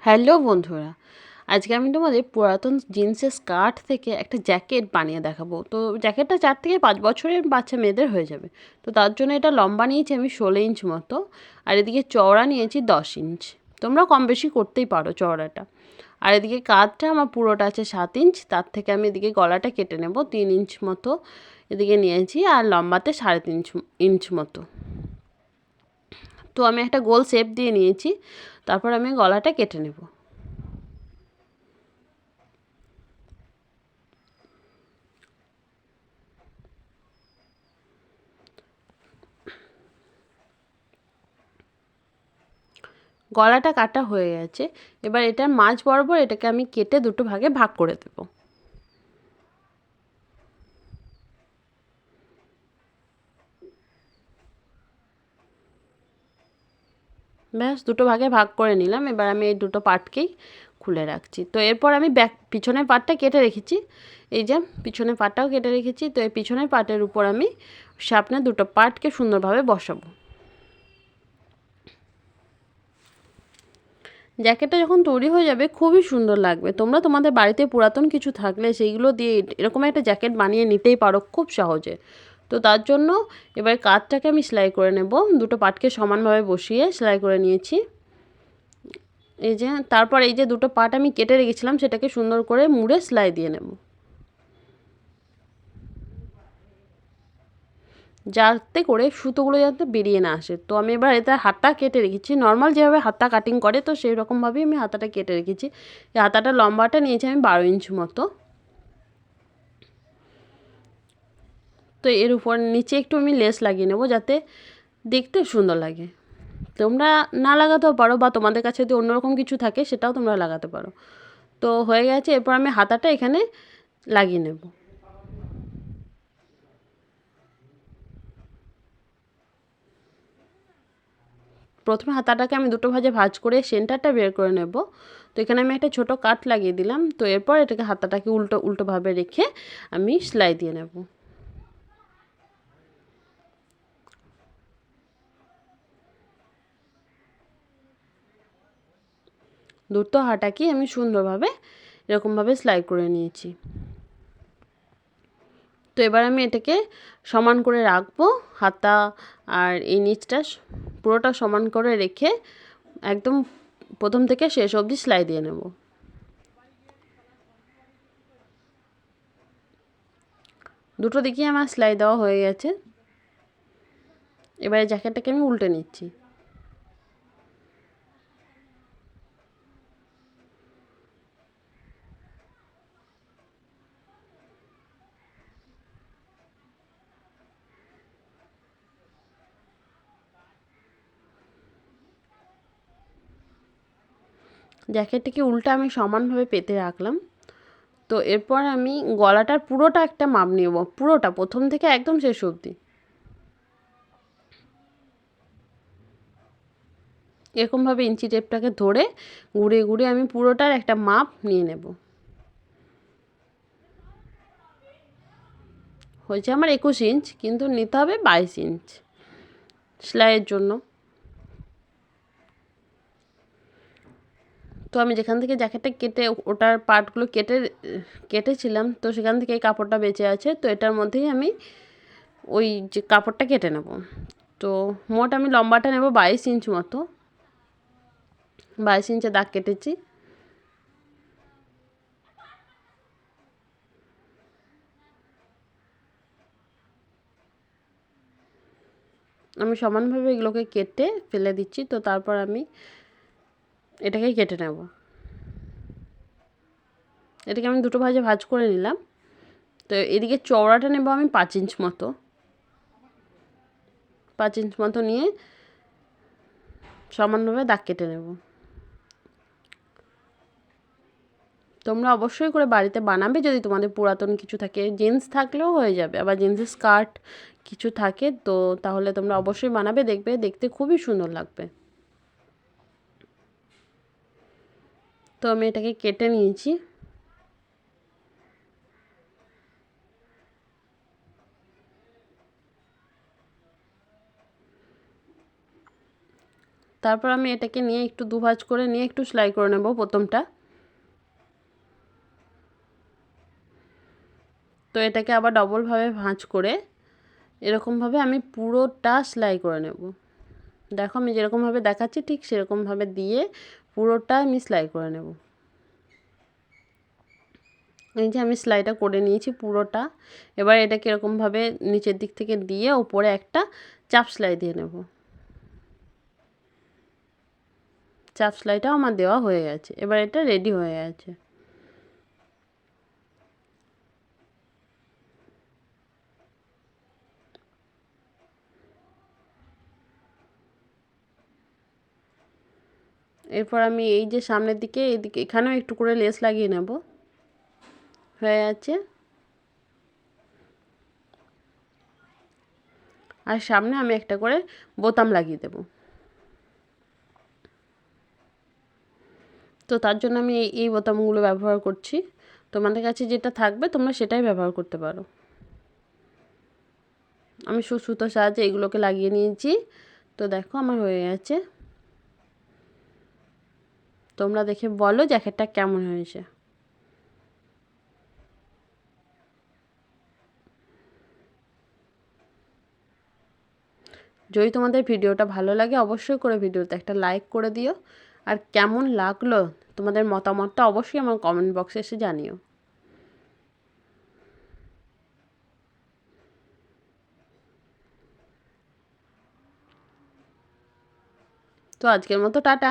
Hello বন্ধুরা, আজকে আমি তোমাদের পুরাতন জিন্সের স্কার্ট থেকে একটা জ্যাকেট বানিয়ে দেখাবো। তো জ্যাকেটটা 4 থেকে 5 বছরের বাচ্চা মেয়েদের হয়ে যাবে। তো তার জন্য এটা লম্বা নিয়েছি আমি 16 ইঞ্চ মতো, আর এদিকে চওড়া নিয়েছি 10 ইঞ্চ। তোমরা কম বেশি করতেই পারো চওড়াটা। আর এদিকে কাঁধটা আমার পুরোটা আছে 7 ইঞ্চ, তার থেকে আমি এদিকে গলাটা কেটে নেব 3 ইঞ্চ মতো এদিকে নিয়েছি, আর লম্বাতে 3.5 ইঞ্চ মতো। তো আমি একটা গোল শেপ দিয়ে নিয়েছি, তারপর আমি গলাটা কেটে নেব। গলাটা কাটা হয়ে গেছে, এবার এটার মাঝ বরাবর এটাকে আমি কেটে দুটো ভাগে ভাগ করে দেব। ব্যাস দুটো ভাগে ভাগ করে নিলাম। এবার আমি এই দুটো পার্টকেই খুলে রাখছি। তো এরপর আমি পিছনের পার্টটা কেটে রেখেছি, এই যে পিছনের পার্টটাও কেটে রেখেছি। তো এই পিছনের পার্টের উপর আমি সামনের দুটো পার্টকে সুন্দরভাবে বসাবো। জ্যাকেটটা যখন তৈরি হয়ে যাবে খুবই সুন্দর লাগবে। তোমরা তোমাদের বাড়িতে পুরাতন কিছু থাকলে সেইগুলো দিয়ে এরকম একটা জ্যাকেট বানিয়ে নিতেই পারো খুব সহজে। তো তার জন্য এবার কাঁধটাকে আমি সেলাই করে নেব। দুটো পাটকে সমানভাবে বসিয়ে সেলাই করে নিয়েছি। এই যে তারপর এই যে দুটো পাট আমি কেটে রেখেছিলাম সেটাকে সুন্দর করে মুড়ে সেলাই দিয়ে নেব, যাতে করে সুতোগুলো যাতে বেরিয়ে না আসে। তো আমি এবার এটা হাতা কেটে রেখেছি, নর্মাল যেভাবে হাতা কাটিং করে তো সেই রকমভাবেই আমি হাতাটা কেটে রেখেছি। এই হাতাটা লম্বাটা নিয়েছি আমি 12 ইঞ্চ মতো। তো এর উপর নিচে একটু আমি লেস লাগিয়ে নেব যাতে দেখতে সুন্দর লাগে। তোমরা না লাগাতেও পারো, বা তোমাদের কাছে যদি অন্যরকম কিছু থাকে সেটাও তোমরা লাগাতে পারো। তো হয়ে গেছে, এরপর আমি হাতাটা এখানে লাগিয়ে নেব। প্রথমে হাতাটাকে আমি দুটো ভাজে ভাঁজ করে সেন্টারটা বের করে নেব। তো এখানে আমি একটা ছোট কাট লাগিয়ে দিলাম। তো এরপর এটাকে হাতাটাকে উল্টো উল্টোভাবে রেখে আমি সেলাই দিয়ে নেব। দুটো হাতাকে আমি সুন্দরভাবে এরকমভাবে সেলাই করে নিয়েছি। তো এবার আমি এটাকে সমান করে রাখবো, হাতা আর এই নিচটা পুরোটা সমান করে রেখে একদম প্রথম থেকে শেষ অবধি সেলাই দিয়ে নেব। দুটো দিকেই আমার সেলাই দেওয়া হয়ে গেছে। এবারে জ্যাকেটটাকে আমি উল্টে নিচ্ছি। জ্যাকেটটাকে উল্টে আমি সমানভাবে পেতে রাখলাম। তো এরপর আমি গলাটার পুরোটা একটা মাপ নেব, পুরোটা প্রথম থেকে একদম শেষ অবধি। এরকমভাবে ইঞ্চি টেপটাকে ধরে ঘুরিয়ে ঘুরিয়ে আমি পুরোটার একটা মাপ নিয়ে নেব। হয়েছে আমার 21 ইঞ্চ, কিন্তু নিতে হবে 22 ইঞ্চ সেলাইয়ের জন্য। তো আমি যেখান থেকে জ্যাকেটটা কেটে ওটার পার্টগুলো কেটেছিলাম, তো সেখান থেকে এই কাপড়টা বেঁচে আছে। তো এটার মধ্যেই আমি ওই যে কাপড়টা কেটে নেব। তো মোট আমি লম্বাটা নেব 22 ইঞ্চ মতো, 22 ইঞ্চে দাগ কেটেছি। আমি সমানভাবে এগুলোকে কেটে ফেলে দিচ্ছি। তো তারপর আমি এটাকে কেটে নেব। এটাকে আমি দুটো ভাজে ভাজ করে নিলাম। তো এদিকে চওড়াটা নেব আমি 5 ইঞ্চ মতো, 5 ইঞ্চ মতো নিয়ে সমানভাবে দাগ কেটে নেব। তোমরা অবশ্যই করে বাড়িতে বানাবে, যদি তোমাদের পুরাতন কিছু থাকে, জিন্স থাকলেও হয়ে যাবে, আবার জিন্সের স্কার্ট কিছু থাকে তো তাহলে তোমরা অবশ্যই বানাবে, দেখবে দেখতে খুবই সুন্দর লাগবে। তো আমি এটাকে কেটে নিয়েছি। তারপর আমি এটাকে নিয়ে একটু দুভাঁজ করে নিয়ে একটু সেলাই করে নেব প্রথমটা। তো এটাকে আবার ডবলভাবে ভাঁজ করে এরকমভাবে আমি পুরোটা সেলাই করে নেব। দেখো আমি যেরকমভাবে দেখাচ্ছি ঠিক সেরকমভাবে দিয়ে পুরোটা আমি সেলাই করে নেব। এই যে আমি সেলাইটা করে নিয়েছি পুরোটা। এবার এটাকে এরকমভাবে নিচের দিক থেকে দিয়ে উপরে একটা চাপ সেলাই দিয়ে নেব। চাপ সেলাইটাও আমার দেওয়া হয়ে গেছে। এবার এটা রেডি হয়ে গেছে। এরপর আমি এই যে সামনের দিকে এইদিকে এখানেও একটু করে লেস লাগিয়ে নেব। হয়ে যাচ্ছে। আর সামনে আমি একটা করে বোতাম লাগিয়ে দেব। তো তার জন্য আমি এই বোতামগুলো ব্যবহার করছি। তোমাদের কাছে যেটা থাকবে তোমরা সেটাই ব্যবহার করতে পারো। আমি সুতোর সাহায্যে এগুলোকে লাগিয়ে নিয়েছি। তো দেখো আমার হয়ে গেছে। তোমরা দেখে বলো জ্যাকেটটা কেমন হয়েছে। যদি তোমাদের ভিডিওটা ভালো লাগে অবশ্যই করে ভিডিওতে একটা লাইক করে দিও। আর কেমন লাগলো তোমাদের মতামতটা অবশ্যই আমার কমেন্ট বক্সে এসে জানিও। তো আজকের মতো টাটা।